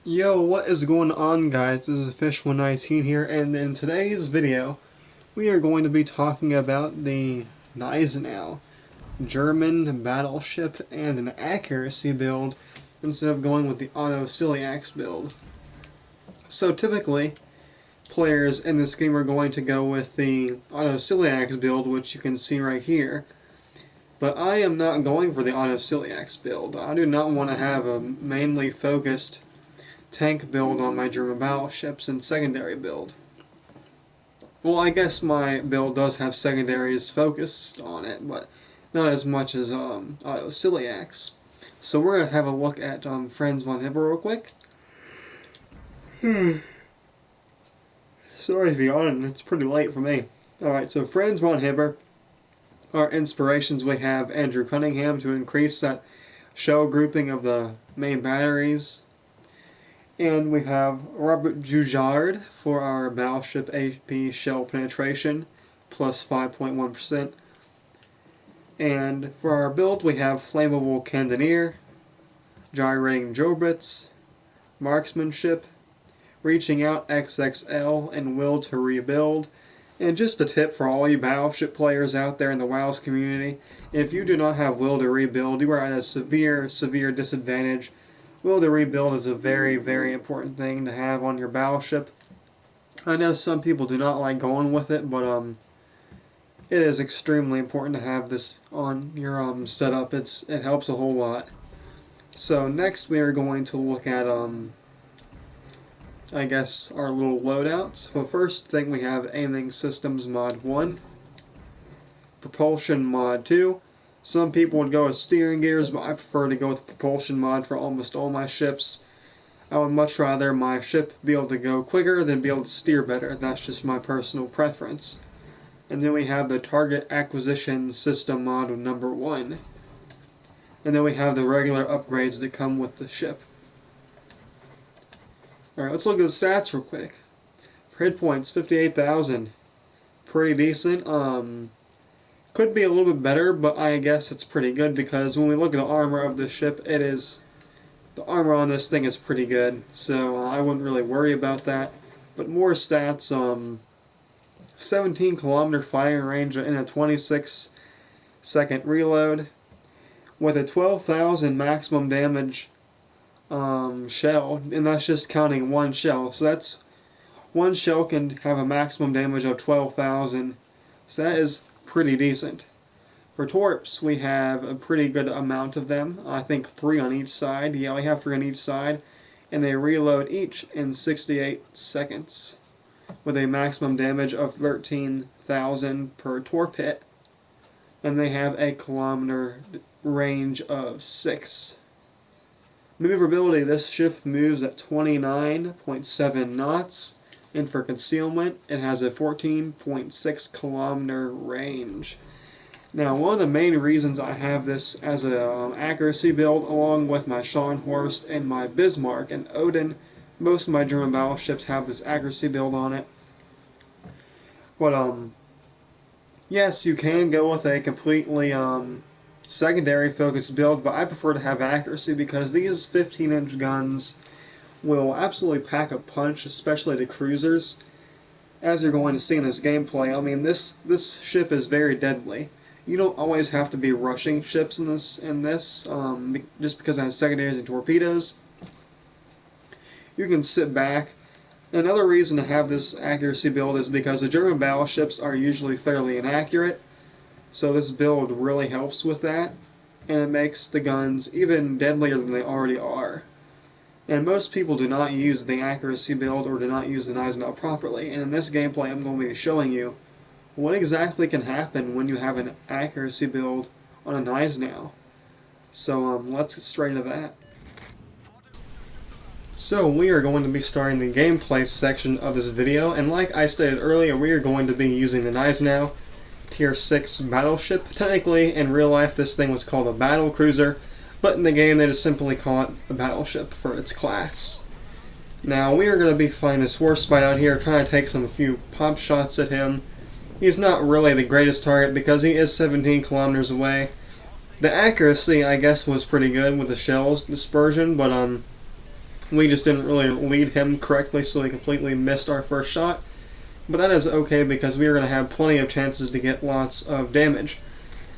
Yo, what is going on, guys? This is Fish119 here, and in today's video, we are going to be talking about the Gneisenau German battleship and an accuracy build instead of going with the auto-celiax build. So typically, players in this game are going to go with the auto-celiax build, which you can see right here. But I am not going for the auto-celiax build. I do not want to have a mainly focused tank build on my German battleships and secondary build. Well, I guess my build does have secondaries focused on it, but not as much as auto-celiax. So we're going to have a look at Franz von Hipper real quick. Sorry if you're yawning, it's pretty late for me. Alright, so Franz von Hipper. Our inspirations, we have Andrew Cunningham to increase that shell grouping of the main batteries. And we have Robert Jujard for our battleship AP shell penetration, plus 5.1%. And for our build, we have flammable cannoneer, gyrating Jobrits, marksmanship, reaching out XXL, and will to rebuild. And just a tip for all you battleship players out there in the WOWS community, if you do not have will to rebuild, you are at a severe disadvantage. Will to rebuild is a very, very important thing to have on your battleship. I know some people do not like going with it, but it is extremely important to have this on your setup. It helps a whole lot. So next we are going to look at I guess our little loadouts. Well, first thing we have aiming systems mod 1, propulsion mod 2. Some people would go with steering gears, but I prefer to go with propulsion mod for almost all my ships. I would much rather my ship be able to go quicker than be able to steer better. That's just my personal preference. And then we have the target acquisition system mod number 1. And then we have the regular upgrades that come with the ship. Alright, let's look at the stats real quick. For hit points, 58,000. Pretty decent. Could be a little bit better, but I guess it's pretty good because when we look at the armor of the ship, the armor on this thing is pretty good, so I wouldn't really worry about that. But more stats, 17 kilometer firing range in a 26-second reload, with a 12,000 maximum damage shell, and that's just counting one shell. So that's one shell can have a maximum damage of 12,000. So that is pretty decent. For torps, we have a pretty good amount of them. I think 3 on each side. Yeah, we have 3 on each side. And they reload each in 68 seconds with a maximum damage of 13,000 per torp hit. And they have a kilometer range of 6. Maneuverability, this ship moves at 29.7 knots. And for concealment, it has a 14.6 kilometer range. Now, one of the main reasons I have this as an accuracy build, along with my Scharnhorst and my Bismarck and Odin, most of my German battleships have this accuracy build on it. But, yes, you can go with a completely secondary focused build, but I prefer to have accuracy because these 15-inch guns will absolutely pack a punch, especially to cruisers. As you're going to see in this gameplay, I mean, this ship is very deadly. You don't always have to be rushing ships in this, just because it has secondaries and torpedoes. You can sit back. Another reason to have this accuracy build is because the German battleships are usually fairly inaccurate, so this build really helps with that, and it makes the guns even deadlier than they already are. And most people do not use the accuracy build or do not use the Gneisenau properly. And in this gameplay, I'm going to be showing you what exactly can happen when you have an accuracy build on a Gneisenau. So let's get straight into that. So we are going to be starting the gameplay section of this video, and like I stated earlier, we are going to be using the Gneisenau Tier 6 battleship. Technically, in real life, this thing was called a battle cruiser, but in the game they just simply call it a battleship for its class. Now we are going to be fighting this Warspite out here, trying to take a few pop shots at him. He's not really the greatest target because he is 17 kilometers away. The accuracy, I guess, was pretty good with the shells dispersion, but We just didn't really lead him correctly, so we completely missed our first shot. But that is okay because we are going to have plenty of chances to get lots of damage.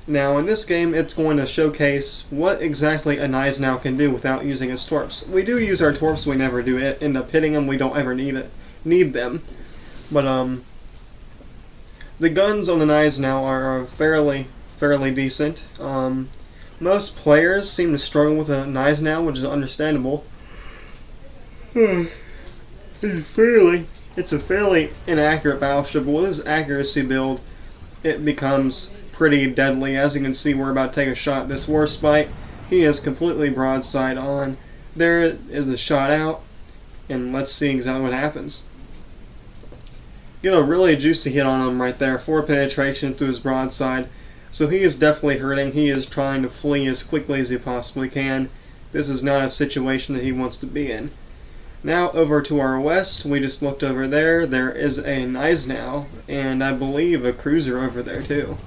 Now in this game, it's going to showcase what exactly a Gneisenau can do without using his torps. We do use our torps, we never do end up hitting them, we don't ever need them. But the guns on the Gneisenau are fairly decent. Most players seem to struggle with a Gneisenau, which is understandable. It's a fairly inaccurate battleship, but with this accuracy build, it becomes pretty deadly. As you can see, we're about to take a shot at this Warspite. He is completely broadside on. There is the shot out, and let's see exactly what happens. Get a really juicy hit on him right there. 4 penetration to his broadside. So he is definitely hurting. He is trying to flee as quickly as he possibly can. This is not a situation that he wants to be in. Now over to our west, we just looked over there. There is a Gneisenau, and I believe a cruiser over there too.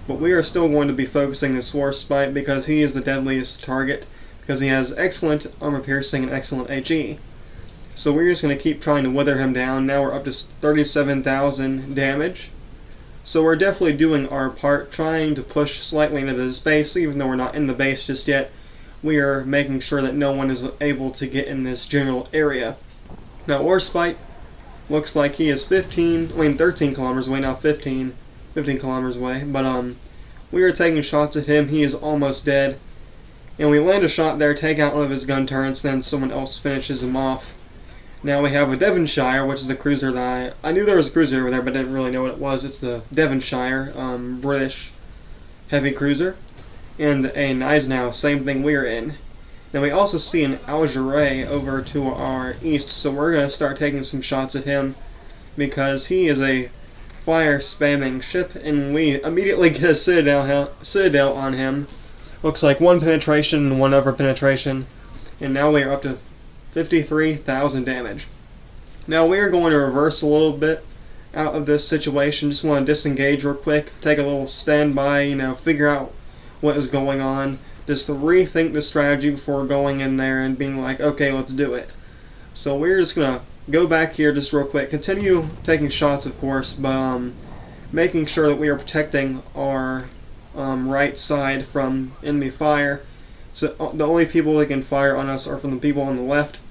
But we are still going to be focusing this Warspite because he is the deadliest target, because he has excellent armor piercing and excellent HE. So we're just going to keep trying to wither him down. Now we're up to 37,000 damage. So we're definitely doing our part, trying to push slightly into this base, even though we're not in the base just yet. We are making sure that no one is able to get in this general area. Now Warspite looks like he is 13 kilometers away, now 15 kilometers away. But we are taking shots at him. He is almost dead. And we land a shot there, take out one of his gun turrets, then someone else finishes him off. Now we have a Devonshire, which is a cruiser that I knew there was a cruiser over there, but didn't really know what it was. It's the Devonshire, British heavy cruiser. And a Gneisenau, same thing we're in. Then we also see an Algerais over to our east, so we're going to start taking some shots at him because he is a fire spamming ship, and we immediately get a citadel on him. Looks like 1 penetration and 1 over penetration, and now we are up to 53,000 damage. Now we are going to reverse a little bit out of this situation. Just want to disengage real quick, take a little standby, figure out what is going on. Just to rethink the strategy before going in there and being like, okay, let's do it. So we're just going to go back here just real quick. Continue taking shots, of course, but making sure that we are protecting our right side from enemy fire. So the only people that can fire on us are from the people on the left.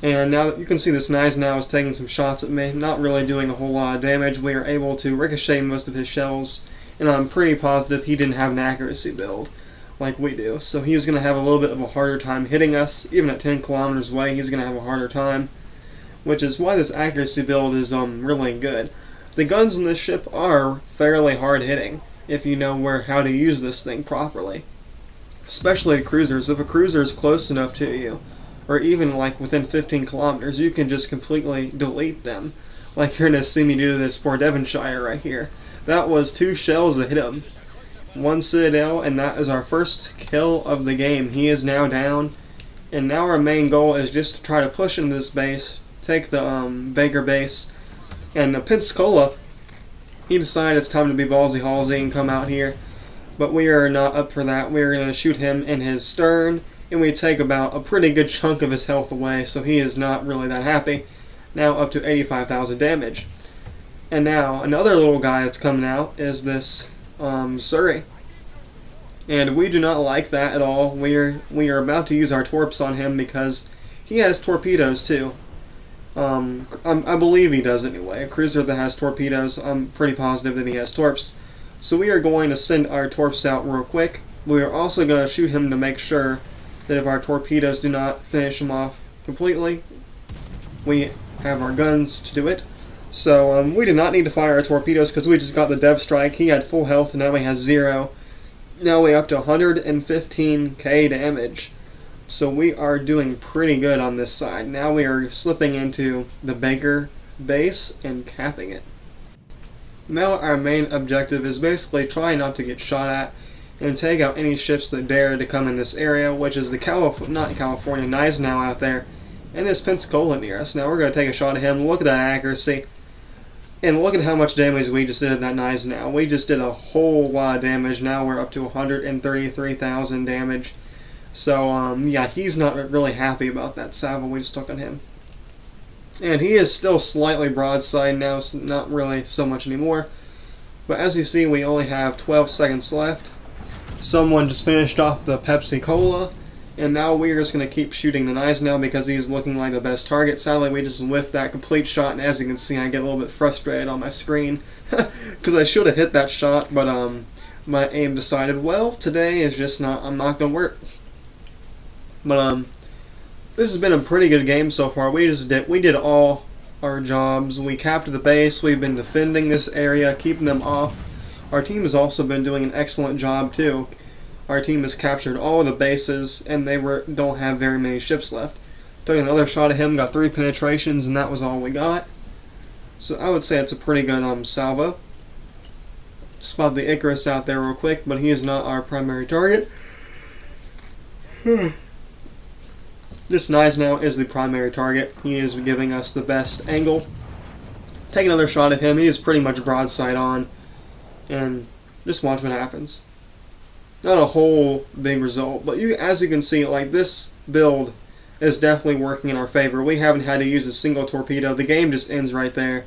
And now that you can see this Gneisenau is taking some shots at me, not really doing a whole lot of damage. We are able to ricochet most of his shells, and I'm pretty positive he didn't have an accuracy build like we do. So he's going to have a little bit of a harder time hitting us. Even at 10 kilometers away, he's going to have a harder time, which is why this accuracy build is really good. The guns in this ship are fairly hard hitting if you know how to use this thing properly. Especially cruisers. If a cruiser is close enough to you, or even like within 15 kilometers, you can just completely delete them. Like you're going to see me do this poor Devonshire right here. That was 2 shells that hit him. 1 citadel, and that is our first kill of the game. He is now down, and now our main goal is just to try to push into this base, take the Baker base, and the Pensacola, he decided it's time to be ballsy halsy and come out here. But we are not up for that. We are going to shoot him in his stern, and we take about a pretty good chunk of his health away, so he is not really that happy. Now up to 85,000 damage. And now another little guy that's coming out is this Surrey. And we do not like that at all. We are about to use our torps on him because he has torpedoes too. I believe he does anyway. A cruiser that has torpedoes, I'm pretty positive that he has torps. So we are going to send our torps out real quick. We are also going to shoot him to make sure that if our torpedoes do not finish him off completely, we have our guns to do it. So we did not need to fire our torpedoes because we just got the Dev Strike. He had full health and now he has 0. Now we're up to 115k damage. So we are doing pretty good on this side. Now we are slipping into the Baker base and capping it. Now our main objective is basically try not to get shot at and take out any ships that dare to come in this area, which is the California Gneisenau out there, and this Pensacola near us. Now we're going to take a shot at him. Look at that accuracy. And look at how much damage we just did at that Gneisenau. We just did a whole lot of damage. Now we're up to 133,000 damage. So, yeah, he's not really happy about that salvo we just took on him. And he is still slightly broadside now, so not really so much anymore. But as you see, we only have 12 seconds left. Someone just finished off the Pepsi Cola, and now we're just going to keep shooting the Gneisenau because he's looking like the best target. Sadly, we just whiffed that complete shot, and as you can see, I get a little bit frustrated on my screen because I should have hit that shot, but my aim decided, well, today is just not going to work. But this has been a pretty good game so far. We did all our jobs. We captured the base. We've been defending this area, keeping them off. Our team has also been doing an excellent job too. Our team has captured all of the bases, and they don't have very many ships left. Took another shot at him, got 3 penetrations, and that was all we got. So I would say it's a pretty good salvo. Spot the Icarus out there real quick, but he is not our primary target. This Gneisenau is the primary target. He is giving us the best angle. Take another shot at him. He is pretty much broadside on. And just watch what happens. Not a whole big result, but as you can see, like, this build is definitely working in our favor. We haven't had to use a single torpedo. The game just ends right there.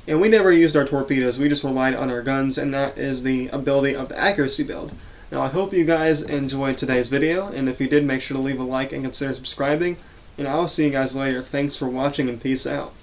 And we never used our torpedoes. We just relied on our guns, and that is the ability of the accuracy build. Now, I hope you guys enjoyed today's video, and if you did, make sure to leave a like and consider subscribing. And I'll see you guys later. Thanks for watching, and peace out.